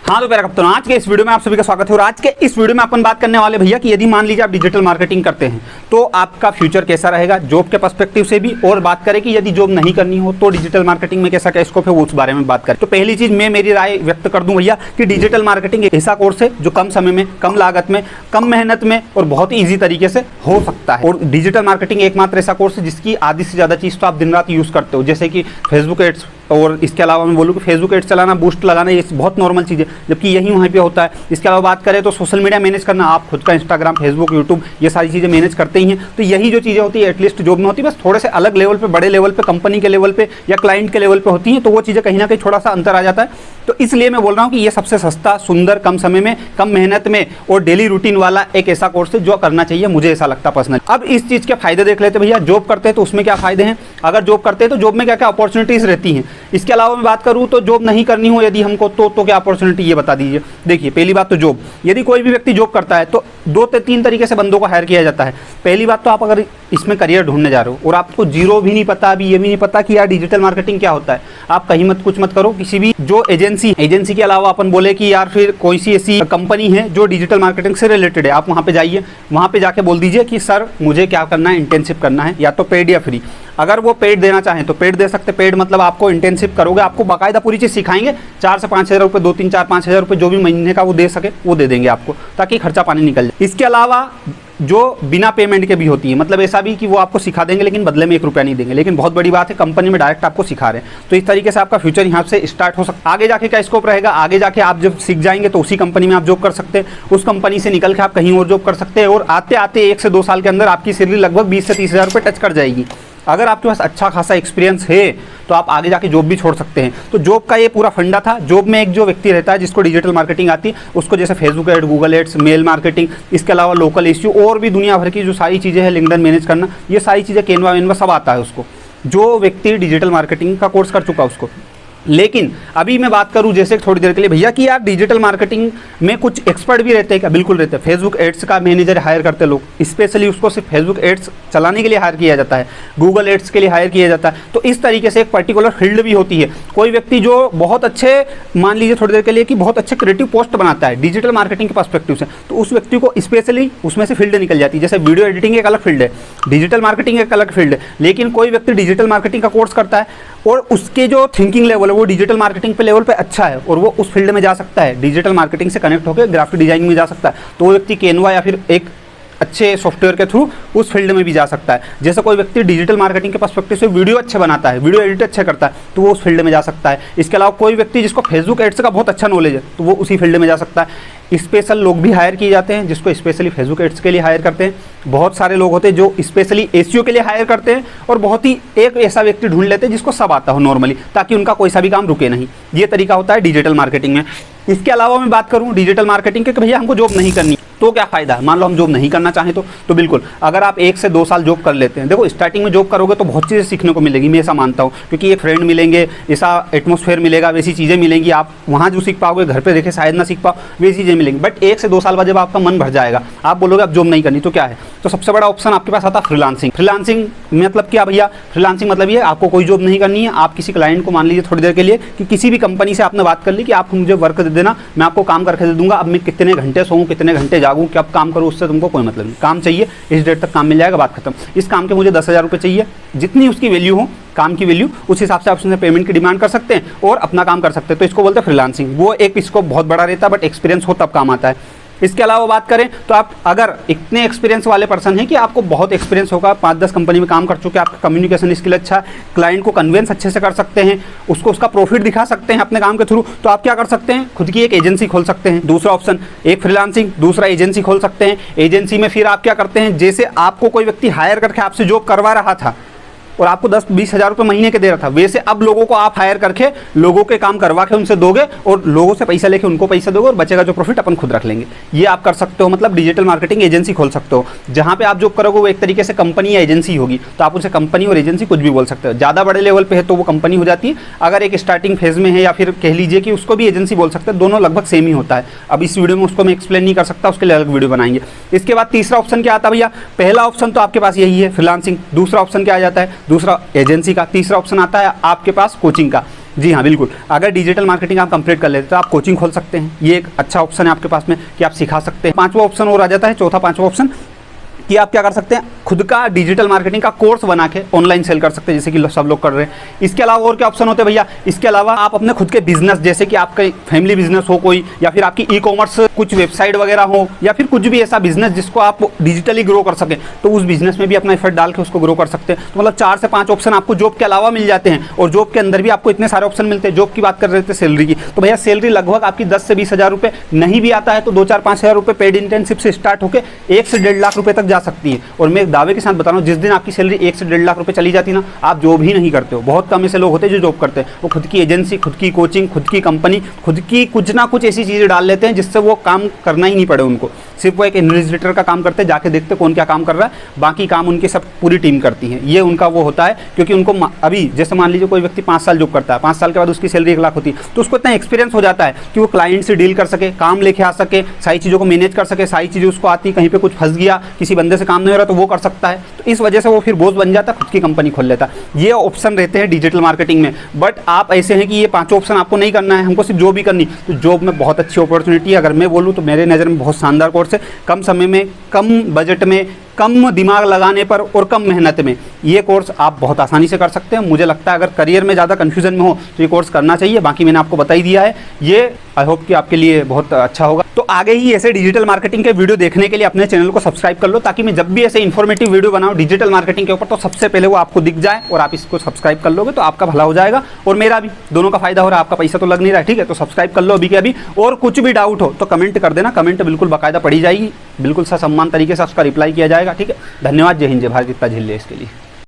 हाँ तो प्यारे कप्तान, आज के इस वीडियो में आप सभी का स्वागत है। और आज के इस वीडियो में अपन बात करने वाले भैया कि यदि मान लीजिए आप डिजिटल मार्केटिंग करते हैं तो आपका फ्यूचर कैसा रहेगा जॉब के पर्सपेक्टिव से भी, और बात करें कि यदि जॉब नहीं करनी हो तो डिजिटल मार्केटिंग में कैसा क्या स्कोप है वो उस बारे में बात करें। तो पहली चीज मैं मेरी राय व्यक्त कर दूं भैया कि डिजिटल मार्केटिंग एक ऐसा कोर्स है जो कम समय में, कम लागत में, कम मेहनत में और बहुत ही ईजी तरीके से हो सकता है। और डिजिटल मार्केटिंग एकमात्र ऐसा कोर्स है जिसकी आधी से ज्यादा चीज तो आप दिन रात यूज करते हो, जैसे कि फेसबुक एड्स, और इसके अलावा मैं बोलूँ कि फेसबुक एड्स चलाना, बूस्ट लगाना, ये बहुत नॉर्मल चीज़ है, जबकि यही वहीं पे होता है। इसके अलावा बात करें तो सोशल मीडिया मैनेज करना, आप खुद का इंस्टाग्राम, फेसबुक, यूट्यूब, ये सारी चीज़ें मैनेज करते ही हैं। तो यही जो चीज़ें होती है एटलीस्ट जॉब में होती है, बस थोड़े से अलग लेवल पे, बड़े लेवल पे, कंपनी के लेवल पे या क्लाइंट के लेवल पे होती हैं, तो वो चीज़ें कहीं ना कहीं थोड़ा सा अंतर आ जाता है। तो इसलिए मैं बोल रहा हूँ कि ये सबसे सस्ता, सुंदर, कम समय में, कम मेहनत में और डेली रूटीन वाला एक ऐसा कोर्स है जो करना चाहिए, मुझे ऐसा लगता है पर्सनली। अब इस चीज़ के फायदे देख लेते भैया। जॉब करते हैं तो उसमें क्या फायदे हैं, अगर जॉब करते हैं तो जॉब में क्या क्या अपॉर्चुनिटीज़ रहती हैं। इसके अलावा मैं बात करूँ तो जॉब नहीं करनी हो यदि हमको तो क्या अपॉर्चुनिटी, ये बता दीजिए। देखिए पहली बात तो जॉब, यदि कोई भी व्यक्ति जॉब करता है तो 2 से 3 तरीके से बंदों को हायर किया जाता है। पहली बात तो आप अगर इसमें करियर ढूंढने जा रहे हो और आपको जीरो भी नहीं पता, अभी ये भी नहीं पता कि यार डिजिटल मार्केटिंग क्या होता है, आप कहीं मत कुछ मत करो। किसी भी जो एजेंसी के अलावा अपन बोले कि यार फिर कोई सी ऐसी कंपनी है जो डिजिटल मार्केटिंग से रिलेटेड है, आप वहाँ पे जाइए, वहाँ पे जाके बोल दीजिए कि सर मुझे क्या करना है, इंटर्नशिप करना है, या तो पेड या फ्री। अगर वो पेड देना चाहें तो पेड दे सकते। पेड मतलब आपको इंटर्नशिप करोगे, आपको बाकायदा पूरी चीज़ सिखाएंगे, 4 से 5 हज़ार रुपये, 2, 3, 4, 5 हज़ार रुपये जो भी महीने का वो दे सके वो दे देंगे आपको, ताकि खर्चा पानी निकल जाए। इसके अलावा जो बिना पेमेंट के भी होती है, मतलब ऐसा भी कि वो आपको सिखा देंगे लेकिन बदले में 1 रुपया नहीं देंगे, लेकिन बहुत बड़ी बात है कंपनी में डायरेक्ट आपको सिखा रहे हैं। तो इस तरीके से आपका फ्यूचर यहाँ से स्टार्ट हो सकता है। आगे जाके क्या स्कोप रहेगा, आगे जाके आप जब सीख जाएंगे तो उसी कंपनी में आप जॉब कर सकते हैं, उस कंपनी से निकल के आप कहीं और जॉब कर सकते हैं, और आते आते 1 से 2 साल के अंदर आपकी सैलरी लगभग 20 से 30 हज़ार रुपये टच कर जाएगी। अगर आपके पास अच्छा खासा एक्सपीरियंस है तो आप आगे जाके जॉब भी छोड़ सकते हैं। तो जॉब का ये पूरा फंडा था। जॉब में एक जो व्यक्ति रहता है जिसको डिजिटल मार्केटिंग आती है, उसको जैसे Facebook ad, Google ads, mail marketing, इसके अलावा लोकल इश्यू और भी दुनिया भर की जो सारी चीज़ें हैं, लिंक्डइन मैनेज करना, ये सारी चीज़ें, कैनवा वेनवा सब आता है उसको, जो व्यक्ति डिजिटल मार्केटिंग का कोर्स कर चुका है उसको। लेकिन अभी मैं बात करूं जैसे थोड़ी देर के लिए भैया कि यार डिजिटल मार्केटिंग में कुछ एक्सपर्ट भी रहते हैं क्या? बिल्कुल रहते हैं। फेसबुक एड्स का मैनेजर हायर करते हैं लोग, स्पेशली उसको सिर्फ फेसबुक एड्स चलाने के लिए हायर किया जाता है, गूगल एड्स के लिए हायर किया जाता है। तो इस तरीके से एक पर्टिकुलर फील्ड भी होती है। कोई व्यक्ति जो बहुत अच्छे, मान लीजिए थोड़ी देर के लिए कि बहुत अच्छे क्रिएटिव पोस्ट बनाता है डिजिटल मार्केटिंग के पर्सपेक्टिव से, तो उस व्यक्ति को स्पेशली उसमें से फील्ड निकल जाती है। जैसे वीडियो एडिटिंग एक अलग फील्ड है, डिजिटल मार्केटिंग एक अलग फील्ड है, लेकिन कोई व्यक्ति डिजिटल मार्केटिंग का कोर्स करता है और उसके जो थिंकिंग लेवल है वो डिजिटल मार्केटिंग पे लेवल पे अच्छा है और वो उस फील्ड में जा सकता है, डिजिटल मार्केटिंग से कनेक्ट होकर ग्राफिक डिजाइनिंग में जा सकता है, तो वो व्यक्ति कैनवा या फिर एक अच्छे सॉफ्टवेयर के थ्रू उस फील्ड में भी जा सकता है। जैसे कोई व्यक्ति डिजिटल मार्केटिंग के पर्सपेक्टिव से वीडियो अच्छे बनाता है, वीडियो एडिट अच्छे करता है, तो वो उस फील्ड में जा सकता है। इसके अलावा कोई व्यक्ति जिसको फेसबुक एड्स का बहुत अच्छा नॉलेज है तो वो उसी फील्ड में जा सकता है। स्पेशल लोग भी हायर किए जाते हैं जिसको स्पेशली फेसबुक एड्स के लिए हायर करते हैं। बहुत सारे लोग होते हैं जो स्पेशली एसईओ के लिए हायर करते हैं, और बहुत ही एक ऐसा व्यक्ति ढूंढ लेते हैं जिसको सब आता हो नॉर्मली, ताकि उनका कोई सा भी काम रुके नहीं। ये तरीका होता है डिजिटल मार्केटिंग में। इसके अलावा मैं बात करूं डिजिटल मार्केटिंग के कि भैया हमको जॉब नहीं करनी तो क्या फ़ायदा है। मान लो हम जॉब नहीं करना चाहें तो बिल्कुल, अगर आप 1 से 2 साल जॉब कर लेते हैं, देखो स्टार्टिंग में जॉब करोगे तो बहुत चीज़ें सीखने को मिलेगी, मैं ऐसा मानता हूँ, क्योंकि एक फ्रेंड मिलेंगे, ऐसा एटमॉस्फेयर मिलेगा, वैसी चीज़ें मिलेंगी, आप वहाँ जो सीख पाओगे घर पे देखे शायद ना सीख पाओ, वैसी चीज़ें मिलेंगी। बट 1 से 2 साल बाद जब आपका मन भर जाएगा, आप बोलोगे अब जॉब नहीं करनी तो क्या है, तो सबसे बड़ा ऑप्शन आपके पास आता है फ्रीलांसिंग। फ्रीलांसिंग मतलब क्या भैया? फ्रीलांसिंग मतलब ये आपको कोई जॉब नहीं करनी है, आप किसी क्लाइंट को मान लीजिए थोड़ी देर के लिए कि किसी भी कंपनी से आपने बात कर ली कि आप मुझे वर्क दे देना, मैं आपको काम करके दे दूंगा, अब मैं कितने घंटे सोऊं, कितने घंटे जागूं, कब काम करूं, उससे तुमको कोई मतलब नहीं। काम चाहिए, इस डेट तक काम मिल जाएगा, बात खत्म। इस काम के मुझे 10,000 रुपये चाहिए, जितनी उसकी वैल्यू हो, काम की वैल्यू, उस हिसाब से आप उससे पेमेंट की डिमांड कर सकते हैं और अपना काम कर सकते हैं। तो इसको बोलते हैं फ्रीलांसिंग। वो एक इसको बहुत बड़ा रहता है, बट एक्सपीरियंस हो तब काम आता है। इसके अलावा बात करें तो आप अगर इतने एक्सपीरियंस वाले पर्सन हैं कि आपको बहुत एक्सपीरियंस होगा, 5-10 कंपनी में काम कर चुके हैं, आपका कम्युनिकेशन स्किल अच्छा है, क्लाइंट को कन्वेंस अच्छे से कर सकते हैं, उसको उसका प्रॉफिट दिखा सकते हैं अपने काम के थ्रू, तो आप क्या कर सकते हैं, खुद की एक एजेंसी खोल सकते हैं। दूसरा ऑप्शन, एक फ्रीलांसिंग, दूसरा एजेंसी खोल सकते हैं। एजेंसी में फिर आप क्या करते हैं, जैसे आपको कोई व्यक्ति हायर करके आपसे जॉब करवा रहा था और आपको 10-20 हज़ार रुपये महीने के दे रहा था, वैसे अब लोगों को आप हायर करके लोगों के काम करवा के उनसे दोगे और लोगों से पैसा लेके उनको पैसा दोगे और बचेगा जो प्रॉफिट अपन खुद रख लेंगे। ये आप कर सकते हो, मतलब डिजिटल मार्केटिंग एजेंसी खोल सकते हो। जहाँ पे आप जॉब करोगे वो एक तरीके से कंपनी या एजेंसी होगी, तो आप उनसे कंपनी और एजेंसी कुछ भी बोल सकते हो। ज़्यादा बड़े लेवल पर है तो वो कंपनी हो जाती है, अगर एक स्टार्टिंग फेज में है या फिर कह लीजिए कि उसको भी एजेंसी बोल सकते हैं, दोनों लगभग सेम ही होता है। अब इस वीडियो में उसको मैं एक्सप्लेन नहीं कर सकता, उसके लिए अलग वीडियो बनाएंगे। इसके बाद तीसरा ऑप्शन क्या आता है भैया? पहला ऑप्शन तो आपके पास यही है फ्रीलांसिंग। दूसरा ऑप्शन क्या आ जाता है? दूसरा एजेंसी का। तीसरा ऑप्शन आता है आपके पास कोचिंग का। जी हाँ, बिल्कुल। अगर डिजिटल मार्केटिंग आप कंप्लीट कर लेते हैं तो आप कोचिंग खोल सकते हैं, ये एक अच्छा ऑप्शन है आपके पास में कि आप सिखा सकते हैं। पांचवा ऑप्शन और आ जाता है, चौथा पांचवा ऑप्शन, कि आप क्या कर सकते हैं, खुद का डिजिटल मार्केटिंग का कोर्स बना के ऑनलाइन सेल कर सकते हैं, जैसे कि सब लोग कर रहे हैं। इसके अलावा और क्या ऑप्शन होते हैं भैया, इसके अलावा आप अपने खुद के बिजनेस, जैसे कि आपका फैमिली बिजनेस हो कोई, या फिर आपकी ई कॉमर्स कुछ वेबसाइट वगैरह हो, या फिर कुछ भी ऐसा बिजनेस जिसको आप डिजिटली ग्रो कर सकें, तो उस बिजनेस में भी अपना एफर्ट डाल के उसको ग्रो कर सकते हैं। तो मतलब 4 से 5 ऑप्शन आपको जॉब के अलावा मिल जाते हैं, और जॉब के अंदर भी आपको इतने सारे ऑप्शन मिलते हैं। जॉब की बात कर रहे थे सैलरी की, तो भैया सैलरी लगभग आपकी 10 से 20 हज़ार रुपये, नहीं भी आता है तो 2-4-5 हज़ार रुपये पेड इंटर्नशिप से स्टार्ट होकर 1 से 1.5 लाख रुपये तक जा सकती है। और मैं दावे के साथ बता रहा हूँ, जिस दिन आपकी सैलरी 1 से 1.5 लाख रुपए चली जाती ना, आप जॉब ही नहीं करते हो। बहुत कम ऐसे लोग होते हैं जो जॉब करते हैं, वो खुद की एजेंसी, खुद की कोचिंग, खुद की कंपनी, खुद की कुछ ना कुछ ऐसी चीज़ें डाल लेते हैं जिससे वो काम करना ही नहीं पड़े उनको। सिर्फ वो एक इन्वेस्टिटर का काम करते हैं, जाके देखते कौन क्या काम कर रहा है, बाकी काम उनके सब पूरी टीम करती है। ये उनका वो होता है, क्योंकि उनको अभी जैसे मान लीजिए कोई व्यक्ति 5 साल जॉब करता है, 5 साल के बाद उसकी सैलरी 1 लाख होती है, तो उसको इतना एक्सपीरियंस हो जाता है कि वो क्लाइंट से डील कर सके, काम लेके आ सके, सारी चीज़ों को मैनेज कर सके, सारी चीज़ें उसको आती, कहीं पर कुछ फंस गया, किसी बंदे से काम नहीं हो रहा तो वो कर सकता है। तो इस वजह से वो फिर बॉस बन जाता, खुद की कंपनी खोल लेता। ये ऑप्शन रहते हैं डिजिटल मार्केटिंग में। बट आप ऐसे हैं कि ये 5 ऑप्शन आपको नहीं करना है, हमको सिर्फ जॉब ही करनी, तो जॉब में बहुत अच्छी अपॉर्चुनिटी है। अगर मैं बोलूँ तो मेरे नज़र में बहुत शानदार कोर्स है, कम समय में, कम बजट में, कम दिमाग लगाने पर और कम मेहनत में ये कोर्स आप बहुत आसानी से कर सकते हैं। मुझे लगता है अगर करियर में ज़्यादा कन्फ्यूजन में हो तो ये कोर्स करना चाहिए। बाकी मैंने आपको बता ही दिया है, ये आई होप कि आपके लिए बहुत अच्छा होगा। तो आगे ही ऐसे डिजिटल मार्केटिंग के वीडियो देखने के लिए अपने चैनल को सब्सक्राइब कर लो, ताकि मैं जब भी ऐसे इन्फॉर्मेटिव वीडियो बनाऊँ डिजिटल मार्केटिंग के ऊपर तो सबसे पहले वो आपको दिख जाए, और आप इसको सब्सक्राइब कर लोगे तो आपका भला हो जाएगा और मेरा भी, दोनों का फायदा हो रहा है। आपका पैसा तो लग नहीं रहा है, ठीक है। तो सब्सक्राइब कर लो अभी के अभी, और कुछ भी डाउट हो तो कमेंट कर देना, कमेंट बिल्कुल बाकायदा पढ़ी जाएगी, बिल्कुल ससम्मान तरीके से उसका रिप्लाई किया जाएगा, ठीक है। धन्यवाद। जय हिंद, जय भारत, जितना झेल ले इसके लिए।